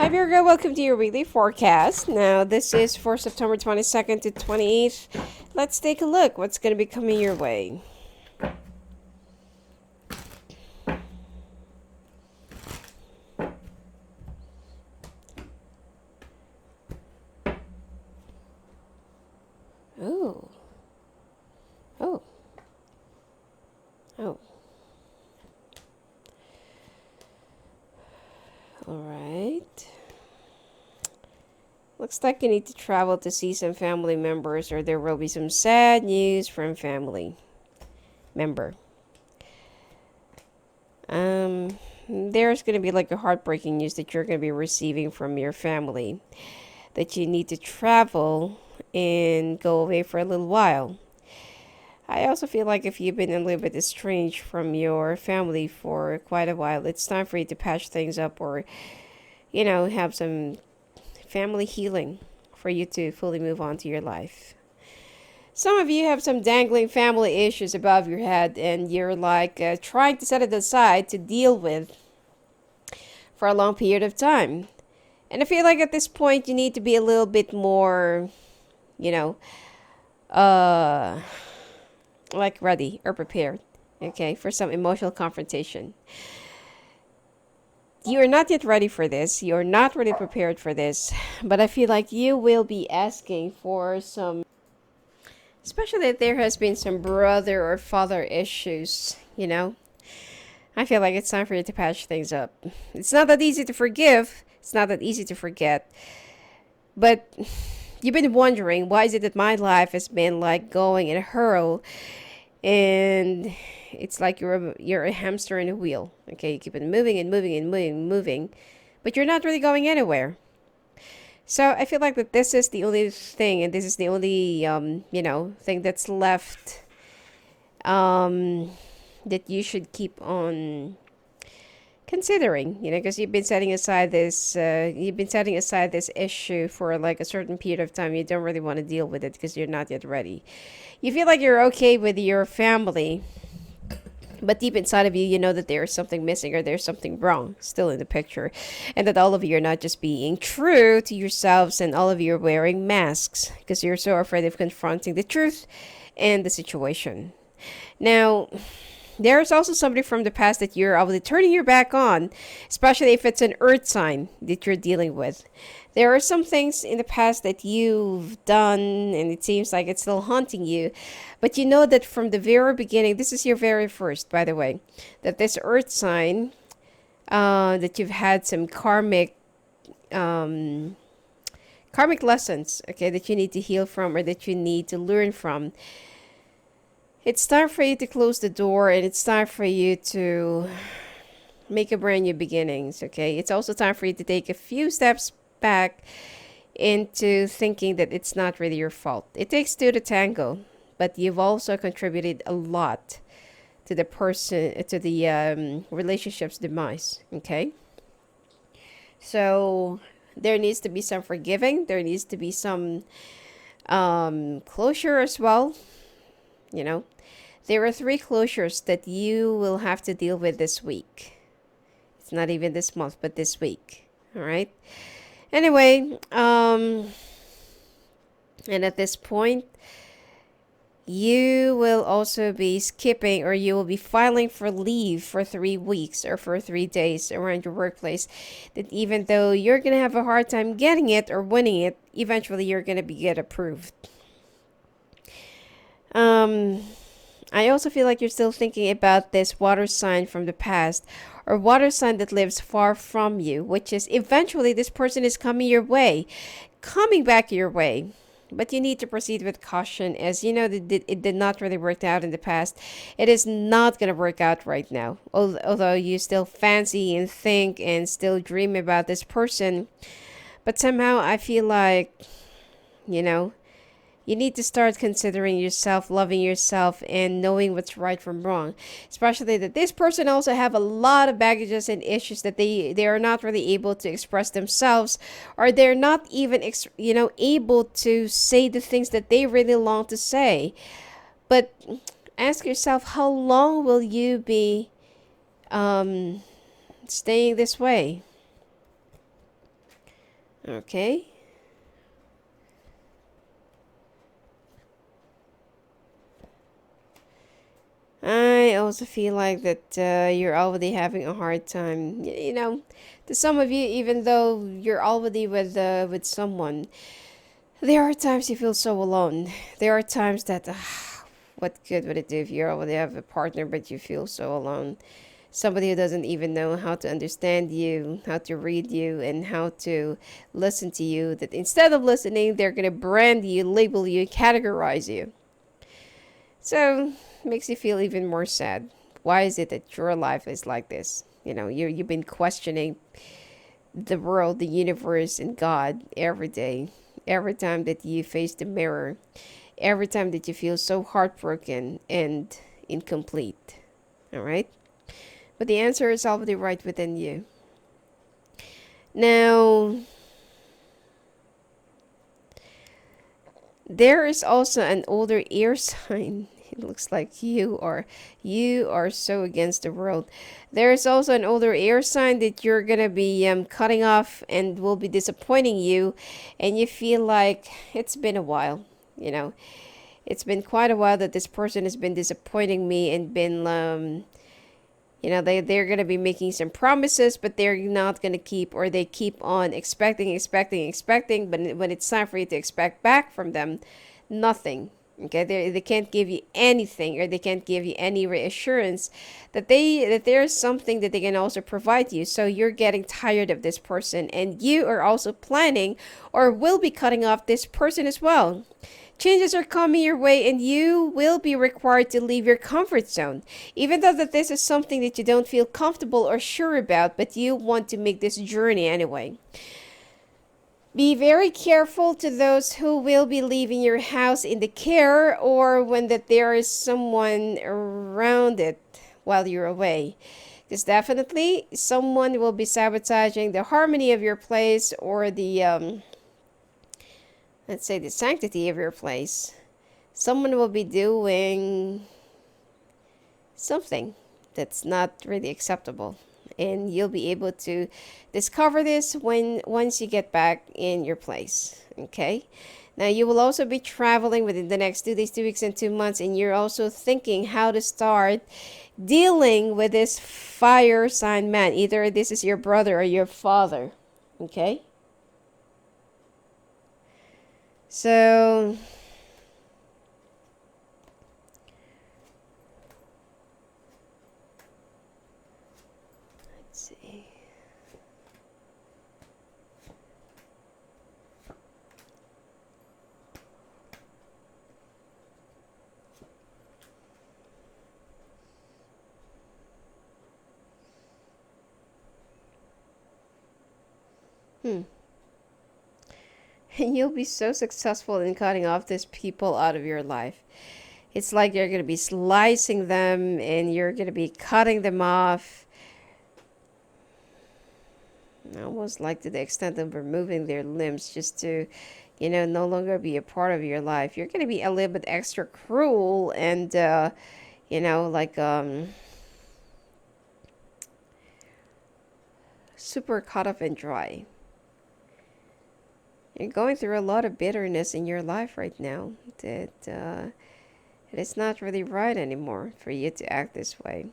Hi Virgo, welcome to your weekly forecast. Now this is for September 22nd to 28th. Let's take a look what's going to be coming your way. Oh. Oh. Oh. All right. Looks like you need to travel to see some family members, or there will be some sad news from family member. There's going to be like a heartbreaking news that you're going to be receiving from your family, that you need to travel and go away for a little while. I also feel like if you've been a little bit estranged from your family for quite a while, it's time for you to patch things up, or, have some family healing for you to fully move on to your life. Some of you have some dangling family issues above your head, and you're like trying to set it aside to deal with for a long period of time. And I feel like at this point you need to be a little bit more, uh, like ready or prepared, okay, for some emotional confrontation. You are not yet ready for this. You're not really prepared for this. But I feel like you will be asking for some, especially if there has been some brother or father issues, I feel like it's time for you to patch things up. It's not that easy to forgive. It's not that easy to forget. But you've been wondering, why is it that my life has been like going in a hurl, and it's like you're a hamster in a wheel. Okay, you keep it moving and moving and moving and moving, but you're not really going anywhere. So I feel like that this is the only thing, and this is the only thing that's left, that you should keep on considering, because you've been setting aside this issue for like a certain period of time. You don't really want to deal with it because you're not yet ready. You feel like you're okay with your family, but deep inside of you, you know that there's something missing, or there's something wrong still in the picture, and that all of you are not just being true to yourselves, and all of you are wearing masks because you're so afraid of confronting the truth and the situation. Now, there's also somebody from the past that you're obviously turning your back on, especially if it's an earth sign that you're dealing with. There are some things in the past that you've done, and it seems like it's still haunting you. But you know that from the very beginning, this is your very first, by the way, that this earth sign, that you've had some karmic lessons, okay, that you need to heal from, or that you need to learn from. It's time for you to close the door, and it's time for you to make a brand new beginnings, okay? It's also time for you to take a few steps back into thinking that it's not really your fault. It takes two to tango, but you've also contributed a lot to the relationship's demise, okay? So there needs to be some forgiving. There needs to be some closure as well. There are 3 closures that you will have to deal with this week. It's not even this month, but this week. All right. Anyway, and at this point, you will also be skipping, or you will be filing for leave for 3 weeks or for 3 days around your workplace. That even though you're going to have a hard time getting it or winning it, eventually you're going to get approved. I also feel like you're still thinking about this water sign from the past, or water sign that lives far from you, which is eventually this person is coming back your way. But you need to proceed with caution, as you know it did not really work out in the past. It is not going to work out right now. Although you still fancy and think and still dream about this person. But somehow I feel like, you need to start considering yourself, loving yourself, and knowing what's right from wrong. Especially that this person also have a lot of baggages and issues that they are not really able to express themselves, or they're not even able to say the things that they really long to say. But ask yourself, how long will you be staying this way? Okay. I also feel like that you're already having a hard time. You know, to some of you, even though you're already with someone, there are times you feel so alone. There are times that, what good would it do if you already have a partner, but you feel so alone? Somebody who doesn't even know how to understand you, how to read you, and how to listen to you. That instead of listening, they're gonna brand you, label you, categorize you. So makes you feel even more sad. Why is it that your life is like this? You know, you've been questioning the world, the universe, and God every day. Every time that you face the mirror, every time that you feel so heartbroken and incomplete. All right? But the answer is already right within you. Now, there is also an older ear sign. It looks like you are so against the world. There is also an older air sign that you're gonna be cutting off and will be disappointing you, and you feel like it's been a while. You know, it's been quite a while that this person has been disappointing me and been they're gonna be making some promises, but they're not gonna keep, or they keep on expecting. But when it's time for you to expect back from them, nothing. Okay, they can't give you anything, or they can't give you any reassurance that there's something that they can also provide you. So you're getting tired of this person, and you are also planning or will be cutting off this person as well. Changes are coming your way, and you will be required to leave your comfort zone. Even though that this is something that you don't feel comfortable or sure about, but you want to make this journey anyway. Be very careful to those who will be leaving your house in the care, or when that there is someone around it while you're away. Because definitely someone will be sabotaging the harmony of your place, or the let's say the sanctity of your place. Someone will be doing something that's not really acceptable, and you'll be able to discover this when once you get back in your place. Okay, now you will also be traveling within the next 2 days, 2 weeks, and 2 months, and you're also thinking how to start dealing with this fire sign man. Either this is your brother or your father. Okay, so let's see. Hmm. And you'll be so successful in cutting off these people out of your life. It's like you're going to be slicing them, and you're going to be cutting them off, almost like to the extent of removing their limbs, just to, no longer be a part of your life. You're going to be a little bit extra cruel, and, like, super cut off and dry. You're going through a lot of bitterness in your life right now, that it is not really right anymore for you to act this way.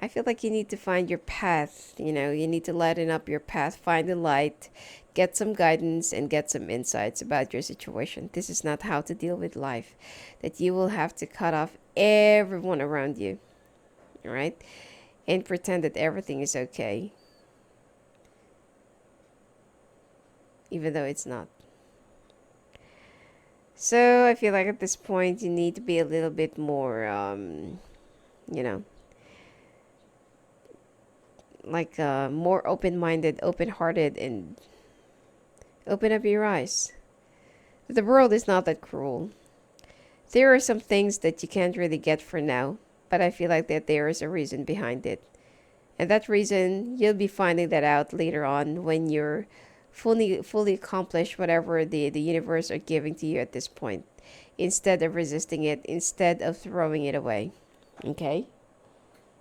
I feel like you need to find your path. You need to lighten up your path, find the light, get some guidance, and get some insights about your situation. This is not how to deal with life, that you will have to cut off everyone around you, all right? And pretend that everything is okay, even though it's not. So I feel like at this point you need to be a little bit more, like more open-minded, open-hearted, and open up your eyes. The world is not that cruel. There are some things that you can't really get for now, but I feel like that there is a reason behind it. And that reason, you'll be finding that out later on when you're fully accomplish whatever the universe are giving to you at this point, instead of resisting it, instead of throwing it away. Okay?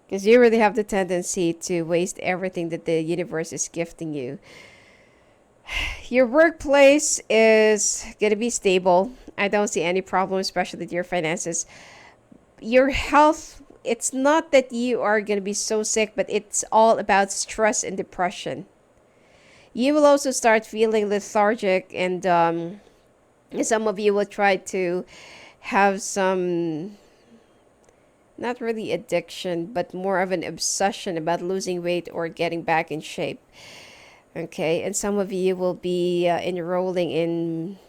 Because you really have the tendency to waste everything that the universe is gifting you. Your workplace is going to be stable. I don't see any problem, especially with your finances. Your health, it's not that you are going to be so sick, but it's all about stress and depression. You will also start feeling lethargic, and some of you will try to have some, not really addiction, but more of an obsession about losing weight or getting back in shape. Okay, and some of you will be enrolling in,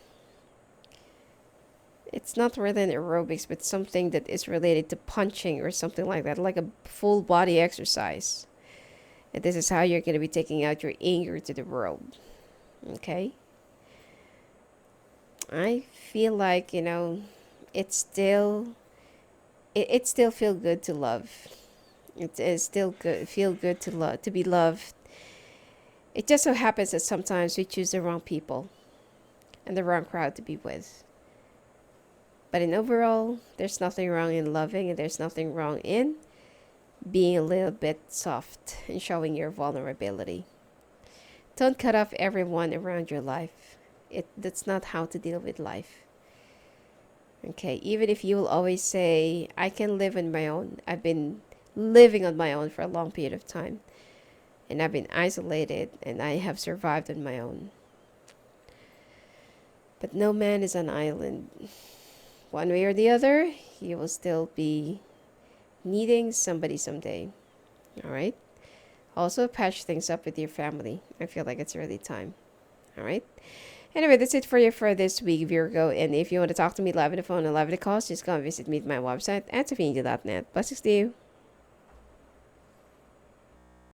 it's not really an aerobics, but something that is related to punching or something like that, like a full body exercise. And this is how you're going to be taking out your anger to the world. Okay? I feel like, it's still, it still feel good to love. It is still good, feel good to love, to be loved. It just so happens that sometimes we choose the wrong people and the wrong crowd to be with. But in overall, there's nothing wrong in loving, and there's nothing wrong in being a little bit soft and showing your vulnerability. Don't cut off everyone around your life. That's not how to deal with life. Okay, even if you will always say, I can live on my own. I've been living on my own for a long period of time. And I've been isolated, and I have survived on my own. But no man is an island. One way or the other, you will still be needing somebody someday. All right? Also, patch things up with your family. I feel like it's really time. All right? Anyway, that's it for you for this week, Virgo. And if you want to talk to me live on the phone or live on the calls, just go and visit me at my website at sophiaangel.net. Blessings to you.